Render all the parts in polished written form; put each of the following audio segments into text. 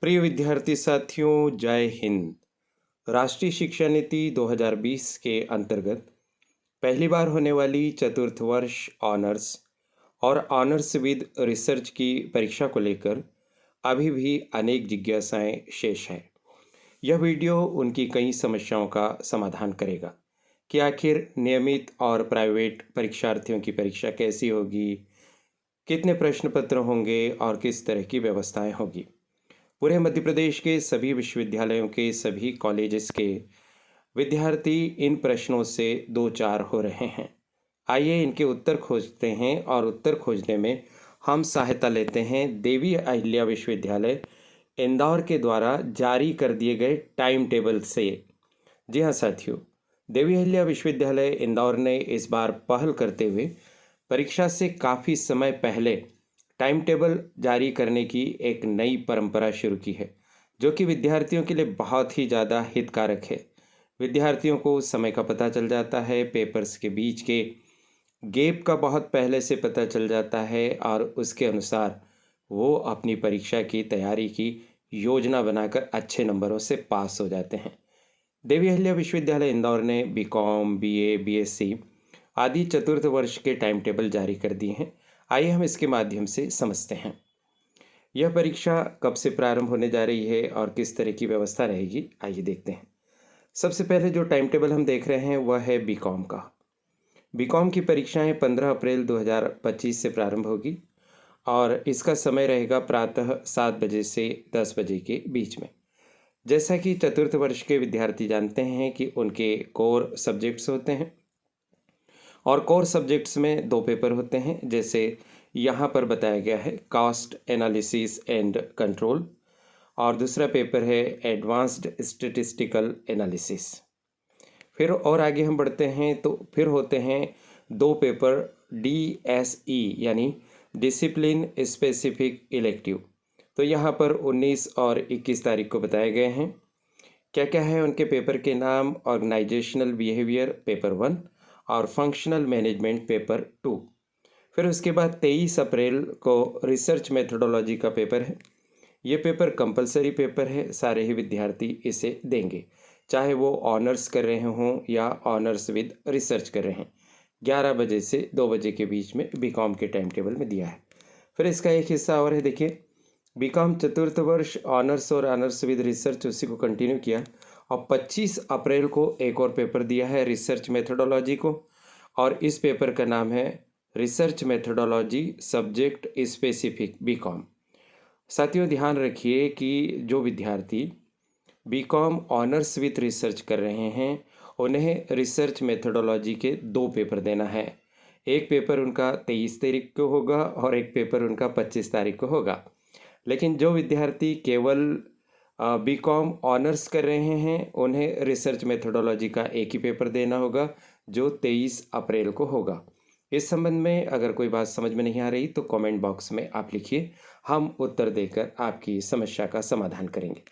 प्रिय विद्यार्थी साथियों, जय हिंद। राष्ट्रीय शिक्षा नीति 2020 के अंतर्गत पहली बार होने वाली चतुर्थ वर्ष ऑनर्स और ऑनर्स विद रिसर्च की परीक्षा को लेकर अभी भी अनेक जिज्ञासाएं शेष हैं। यह वीडियो उनकी कई समस्याओं का समाधान करेगा कि आखिर नियमित और प्राइवेट परीक्षार्थियों की परीक्षा कैसी होगी, कितने प्रश्न पत्र होंगे और किस तरह की व्यवस्थाएं होगी। पूरे मध्य प्रदेश के सभी विश्वविद्यालयों के सभी कॉलेजेस के विद्यार्थी इन प्रश्नों से दो चार हो रहे हैं। आइए इनके उत्तर खोजते हैं और उत्तर खोजने में हम सहायता लेते हैं देवी अहिल्या विश्वविद्यालय इंदौर के द्वारा जारी कर दिए गए टाइम टेबल से। जी हाँ साथियों, देवी अहिल्या विश्वविद्यालय इंदौर ने इस बार पहल करते हुए परीक्षा से काफ़ी समय पहले टाइम टेबल जारी करने की एक नई परंपरा शुरू की है, जो कि विद्यार्थियों के लिए बहुत ही ज़्यादा हितकारक है। विद्यार्थियों को समय का पता चल जाता है, पेपर्स के बीच के गैप का बहुत पहले से पता चल जाता है और उसके अनुसार वो अपनी परीक्षा की तैयारी की योजना बनाकर अच्छे नंबरों से पास हो जाते हैं। देवी अहिल्या विश्वविद्यालय इंदौर ने बीकॉम, बीए, बीएससी आदि चतुर्थ वर्ष के टाइम टेबल जारी कर दिए हैं। आइए हम इसके माध्यम से समझते हैं यह परीक्षा कब से प्रारंभ होने जा रही है और किस तरह की व्यवस्था रहेगी। आइए देखते हैं। सबसे पहले जो टाइम टेबल हम देख रहे हैं वह है बीकॉम का। बीकॉम की परीक्षाएं 15 अप्रैल 2025 से प्रारंभ होगी और इसका समय रहेगा प्रातः 7 बजे से 10 बजे के बीच में। जैसा कि चतुर्थ वर्ष के विद्यार्थी जानते हैं कि उनके कोर सब्जेक्ट्स होते हैं और कोर सब्जेक्ट्स में दो पेपर होते हैं, जैसे यहाँ पर बताया गया है कॉस्ट एनालिसिस एंड कंट्रोल और दूसरा पेपर है एडवांस्ड स्टैटिस्टिकल एनालिसिस। फिर और आगे हम बढ़ते हैं तो फिर होते हैं दो पेपर DSE यानी डिसिप्लिन स्पेसिफिक इलेक्टिव। तो यहाँ पर 19 और 21 तारीख को बताए गए हैं। क्या क्या है उनके पेपर के नाम? ऑर्गेनाइजेशनल बिहेवियर पेपर 1 और फंक्शनल मैनेजमेंट पेपर 2। फिर उसके बाद 23 अप्रैल को रिसर्च मेथोडोलॉजी का पेपर है। ये पेपर कंपलसरी पेपर है, सारे ही विद्यार्थी इसे देंगे, चाहे वो ऑनर्स कर रहे हों या ऑनर्स विद रिसर्च कर रहे हैं। 11 बजे से 2 बजे के बीच में बीकॉम के टाइम टेबल में दिया है। फिर इसका एक हिस्सा और है, देखिए बीकॉम चतुर्थ वर्ष ऑनर्स और ऑनर्स विद रिसर्च उसी को कंटिन्यू किया और 25 अप्रैल को एक और पेपर दिया है रिसर्च मेथोडोलॉजी को और इस पेपर का नाम है research methodology subject specific BCom. साथियों ध्यान रखिए कि जो विद्यार्थी बीकॉम ऑनर्स विद रिसर्च कर रहे हैं उन्हें रिसर्च मेथोडोलॉजी के दो पेपर देना है। एक पेपर उनका 23 तारीख को होगा और एक पेपर उनका 25 तारीख को होगा। लेकिन जो विद्यार्थी केवल बीकॉम ऑनर्स कर रहे हैं उन्हें रिसर्च मेथोडोलॉजी का एक ही पेपर देना होगा जो 23 अप्रैल को होगा। इस संबंध में अगर कोई बात समझ में नहीं आ रही तो कमेंट बॉक्स में आप लिखिए, हम उत्तर देकर आपकी समस्या का समाधान करेंगे।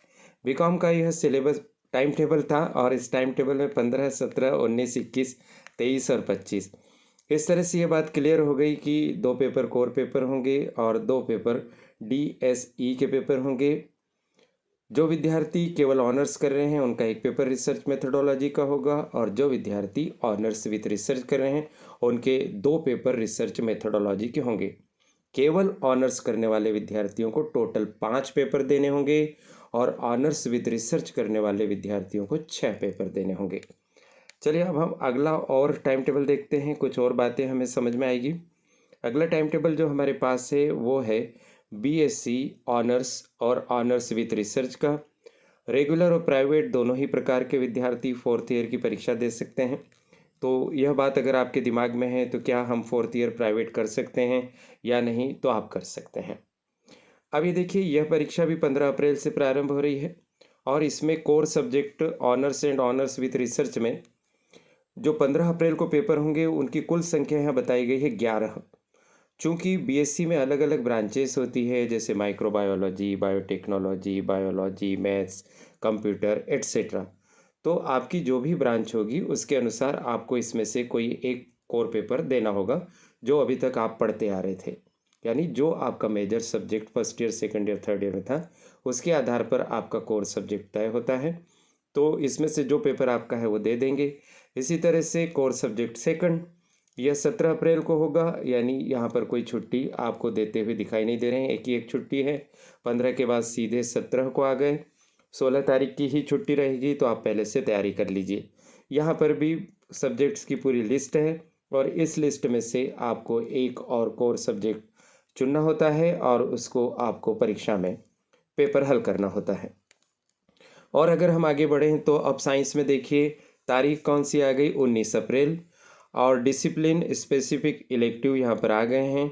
बीकॉम का यह सिलेबस टाइम टेबल था और इस टाइम टेबल में 15, 17, 19, 21, 23 और 25 इस तरह से ये बात क्लियर हो गई कि दो पेपर कोर पेपर होंगे और दो पेपर DSE के पेपर होंगे। जो विद्यार्थी केवल ऑनर्स कर रहे हैं उनका एक पेपर रिसर्च मेथोडोलॉजी का होगा और जो विद्यार्थी ऑनर्स विद रिसर्च कर रहे हैं उनके दो पेपर रिसर्च मेथोडोलॉजी के होंगे। केवल ऑनर्स करने वाले विद्यार्थियों को टोटल 5 पेपर देने होंगे और ऑनर्स विद रिसर्च करने वाले विद्यार्थियों को 6 पेपर देने होंगे। चलिए अब हम अगला और टाइम टेबल देखते हैं, कुछ और बातें हमें समझ में आएगी। अगला टाइम टेबल जो हमारे पास है वो है BSc ऑनर्स और ऑनर्स विद रिसर्च का। रेगुलर और प्राइवेट दोनों ही प्रकार के विद्यार्थी फोर्थ ईयर की परीक्षा दे सकते हैं। तो यह बात अगर आपके दिमाग में है तो क्या हम फोर्थ ईयर प्राइवेट कर सकते हैं या नहीं, तो आप कर सकते हैं। अब ये देखिए यह परीक्षा भी 15 अप्रैल से प्रारंभ हो रही है और इसमें core subject honours and honours with research में जो 15 अप्रैल को पेपर होंगे उनकी कुल संख्या यहाँ बताई गई है 11। चूँकि BSc में अलग अलग ब्रांचेस होती है, जैसे microbiology, biotechnology, biology, maths, computer etcetera, तो आपकी जो भी ब्रांच होगी उसके अनुसार आपको इसमें से कोई एक कोर पेपर देना होगा जो अभी तक आप पढ़ते आ रहे थे। यानी जो आपका major subject first year, second year, third year में था, उसके आधार पर आपका कोर सब्जेक्ट तय होता है। तो इसमें से जो पेपर आपका है वो दे देंगे। इसी तरह से कोर सब्जेक्ट सेकंड, यह 17 अप्रैल को होगा, यानी यहाँ पर कोई छुट्टी आपको देते हुए दिखाई नहीं दे रहे हैं। एक ही एक छुट्टी है, 15 के बाद सीधे 17 को आ गए। 16 तारीख की ही छुट्टी रहेगी, तो आप पहले से तैयारी कर लीजिए। यहाँ पर भी सब्जेक्ट्स की पूरी लिस्ट है और इस लिस्ट में से आपको एक और कोर सब्जेक्ट चुनना होता है और उसको आपको परीक्षा में पेपर हल करना होता है। और अगर हम आगे बढ़ें तो अब साइंस में देखिए, तारीख कौन सी आ गई, 19 अप्रैल। और डिसिप्लिन स्पेसिफिक इलेक्टिव यहाँ पर आ गए हैं।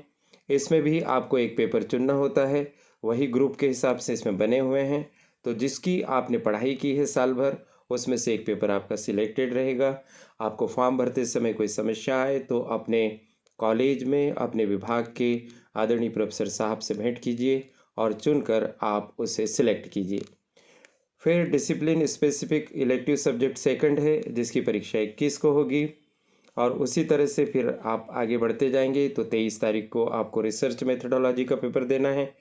इसमें भी आपको एक पेपर चुनना होता है, वही ग्रुप के हिसाब से इसमें बने हुए हैं। तो जिसकी आपने पढ़ाई की है साल भर, उसमें से एक पेपर आपका सिलेक्टेड रहेगा। आपको फॉर्म भरते समय कोई समस्या आए तो अपने कॉलेज में अपने विभाग के आदरणीय प्रोफेसर साहब से भेंट कीजिए और चुनकर आप उसे सिलेक्ट कीजिए। फिर discipline specific elective subject second है, जिसकी परीक्षा 21 को होगी। और उसी तरह से फिर आप आगे बढ़ते जाएंगे तो 23 तारीख को आपको रिसर्च मेथडोलॉजी का पेपर देना है,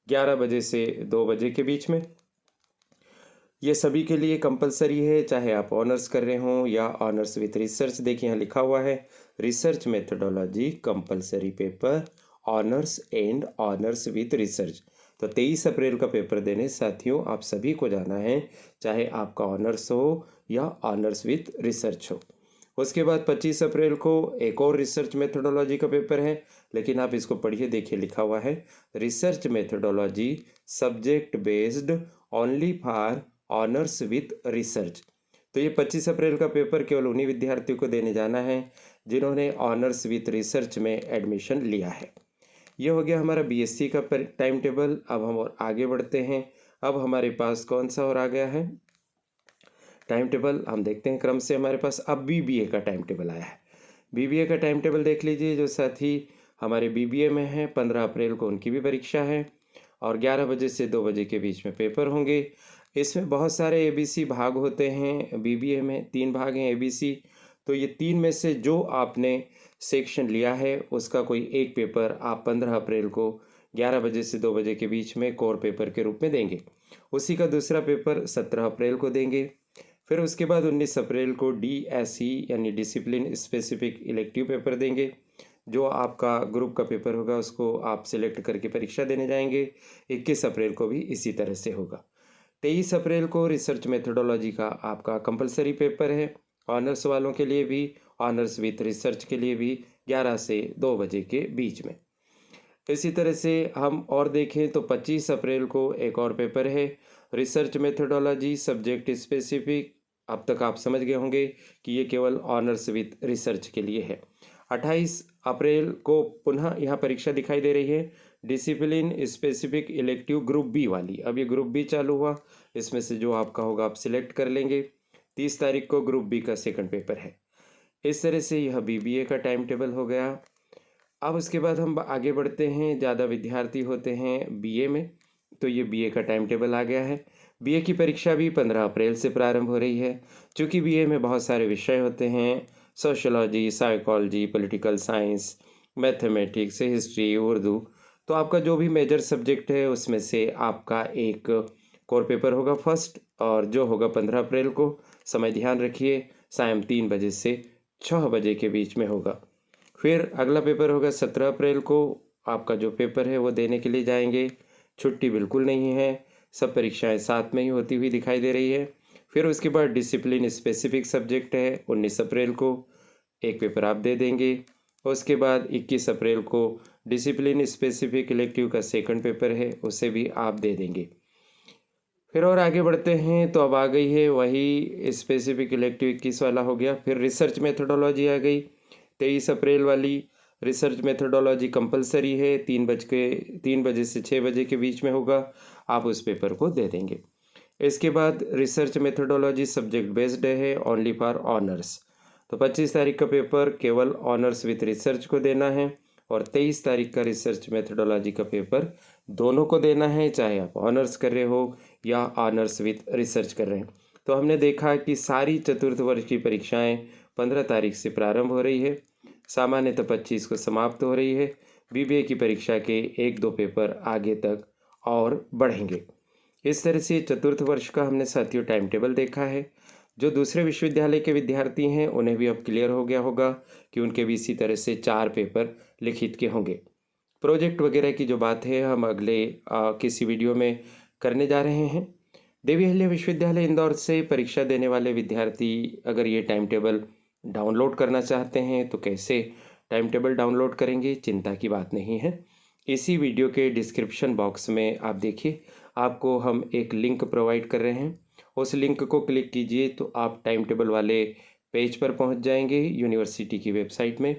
11 बजे से 2 बजे के बीच में। ये सभी के लिए कंपलसरी है, चाहे आप ऑनर्स कर रहे हों या ऑनर्स विथ रिसर्च। देखिए यहाँ लिखा हुआ है, research methodology compulsory paper honours and honours with research. तो 23 अप्रैल का पेपर देने साथियों आप सभी को जाना है, चाहे आपका ऑनर्स हो या ऑनर्स विथ रिसर्च हो। उसके बाद 25 अप्रैल को एक और रिसर्च मेथडोलॉजी का पेपर है, लेकिन आप इसको पढ़िए। देखिए लिखा हुआ है, research methodology subject based only for honours with research. तो ये 25 अप्रैल का पेपर केवल उन्हीं विद्यार्थियों को देने जाना है जिन्होंने ऑनर्स विथ रिसर्च में एडमिशन लिया है। ये हो गया हमारा बीएससी का टाइम टेबल। अब हम और आगे बढ़ते हैं। अब हमारे पास कौन सा और आ गया है टाइम टेबल, हम देखते हैं क्रम से। हमारे पास अब बीबीए का टाइम टेबल आया है। बीबीए का टाइम टेबल देख लीजिए। जो साथी हमारे बीबीए में हैं, 15 अप्रैल को उनकी भी परीक्षा है और 11 बजे से 2 बजे के बीच में पेपर होंगे। इसमें बहुत सारे एबीसी भाग होते हैं। बीबीए में 3 भाग हैं एबीसी। तो ये 3 में से जो आपने सेक्शन लिया है उसका कोई एक पेपर आप 15 अप्रैल को 11 बजे से 2 बजे के बीच में कोर पेपर के रूप में देंगे। उसी का दूसरा पेपर 17 अप्रैल को देंगे। फिर उसके बाद 19 अप्रैल को डीएसई यानी डिसिप्लिन स्पेसिफिक इलेक्टिव पेपर देंगे। जो आपका ग्रुप का पेपर होगा उसको आप सिलेक्ट करके परीक्षा देने जाएंगे। 21 अप्रैल को भी इसी तरह से होगा। 23 अप्रैल को रिसर्च मेथडोलॉजी का आपका कंपलसरी पेपर है, ऑनर्स वालों के लिए भी, ऑनर्स विथ रिसर्च के लिए भी, 11 से 2 बजे के बीच में। इसी तरह से हम और देखें तो 25 अप्रैल को एक और पेपर है, रिसर्च मेथडोलॉजी सब्जेक्ट स्पेसिफिक। अब तक आप समझ गए होंगे कि ये केवल ऑनर्स विथ रिसर्च के लिए है। 28 अप्रैल को पुनः यहाँ परीक्षा दिखाई दे रही है, discipline specific elective group B वाली। अब ये ग्रुप बी चालू हुआ, इसमें से जो आपका होगा आप सिलेक्ट कर लेंगे। 30 तारीख को ग्रुप बी का सेकंड पेपर है। इस तरह से यह बीबीए का टाइम टेबल हो गया। अब उसके बाद हम आगे बढ़ते हैं। ज़्यादा विद्यार्थी होते हैं बीए में, तो ये बीए का टाइम टेबल आ गया है। बीए की परीक्षा भी 15 अप्रैल से प्रारंभ हो रही है। चूँकि बीए में बहुत सारे विषय होते हैं, sociology, psychology, political science, mathematics, history, Urdu, तो आपका जो भी मेजर सब्जेक्ट है उसमें से आपका एक कोर पेपर होगा फर्स्ट, और जो होगा 15 अप्रैल को। समय ध्यान रखिए, शाम 3 बजे से 6 बजे के बीच में होगा। फिर अगला पेपर होगा 17 अप्रैल को। आपका जो पेपर है वो देने के लिए जाएंगे। छुट्टी बिल्कुल नहीं है, सब परीक्षाएं साथ में ही होती हुई दिखाई दे रही है। फिर उसके बाद डिसिप्लिन स्पेसिफिक सब्जेक्ट है, 19 अप्रैल को एक पेपर आप दे देंगे। उसके बाद 21 अप्रैल को डिसिप्लिन स्पेसिफिक इलेक्टिव का सेकंड पेपर है, उसे भी आप दे देंगे। फिर और आगे बढ़ते हैं तो अब आ गई है वही स्पेसिफिक इलेक्टिव 21 वाला हो गया। फिर रिसर्च मेथडोलॉजी आ गई 23 अप्रैल वाली। रिसर्च मेथडोलॉजी कंपलसरी है, 3 बजे से 6 बजे के बीच में होगा, आप उस पेपर को दे देंगे। इसके बाद रिसर्च मेथडोलॉजी सब्जेक्ट बेस्ड है, ओनली फॉर ऑनर्स। तो 25 तारीख का पेपर केवल ऑनर्स विथ रिसर्च को देना है और 23 तारीख का रिसर्च मेथडोलॉजी का पेपर दोनों को देना है, चाहे आप ऑनर्स कर रहे हो या ऑनर्स विथ रिसर्च कर रहे हैं। तो हमने देखा कि सारी चतुर्थ वर्ष की परीक्षाएं 15 तारीख से प्रारंभ हो रही है, सामान्यतः 25 को समाप्त हो रही है। बीबीए की परीक्षा के 1-2 पेपर आगे तक और बढ़ेंगे। इस तरह से चतुर्थ वर्ष का हमने साथियों टाइम टेबल देखा है। जो दूसरे विश्वविद्यालय के विद्यार्थी हैं उन्हें भी अब क्लियर हो गया होगा कि उनके भी इसी तरह से 4 पेपर लिखित के होंगे। प्रोजेक्ट वगैरह की जो बात है हम अगले किसी वीडियो में करने जा रहे हैं। देवी अहिल्या विश्वविद्यालय इंदौर से परीक्षा देने वाले विद्यार्थी अगर ये टाइम टेबल डाउनलोड करना चाहते हैं तो कैसे टाइम टेबल डाउनलोड करेंगे, चिंता की बात नहीं है। इसी वीडियो के डिस्क्रिप्शन बॉक्स में आप देखिए, आपको हम एक लिंक प्रोवाइड कर रहे हैं। उस लिंक को क्लिक कीजिए तो आप टाइम टेबल वाले पेज पर पहुंच जाएंगे यूनिवर्सिटी की वेबसाइट में।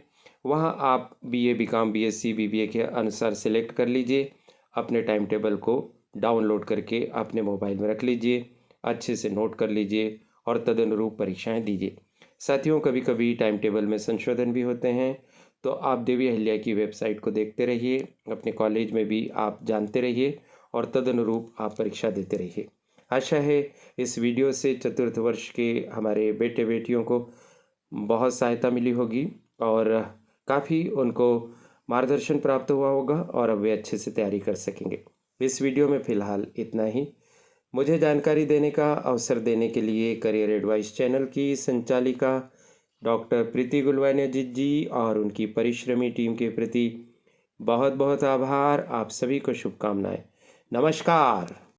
वहां आप बीए, बीकॉम, बीएससी, बीबीए के अनुसार सिलेक्ट कर लीजिए। अपने टाइम टेबल को डाउनलोड करके अपने मोबाइल में रख लीजिए, अच्छे से नोट कर लीजिए और तदनुरूप परीक्षाएं दीजिए। साथियों, कभी कभी टाइम टेबल में संशोधन भी होते हैं, तो आप देवी अहिल्या की वेबसाइट को देखते रहिए, अपने कॉलेज में भी आप जानते रहिए और तदनुरूप आप परीक्षा देते रहिए। आशा है इस वीडियो से चतुर्थ वर्ष के हमारे बेटे बेटियों को बहुत सहायता मिली होगी और काफ़ी उनको मार्गदर्शन प्राप्त हुआ होगा और अब वे अच्छे से तैयारी कर सकेंगे। इस वीडियो में फ़िलहाल इतना ही। मुझे जानकारी देने का अवसर देने के लिए करियर एडवाइस चैनल की संचालिका डॉक्टर प्रीति गुलवानिया जी और उनकी परिश्रमी टीम के प्रति बहुत बहुत आभार। आप सभी को शुभकामनाएं। नमस्कार।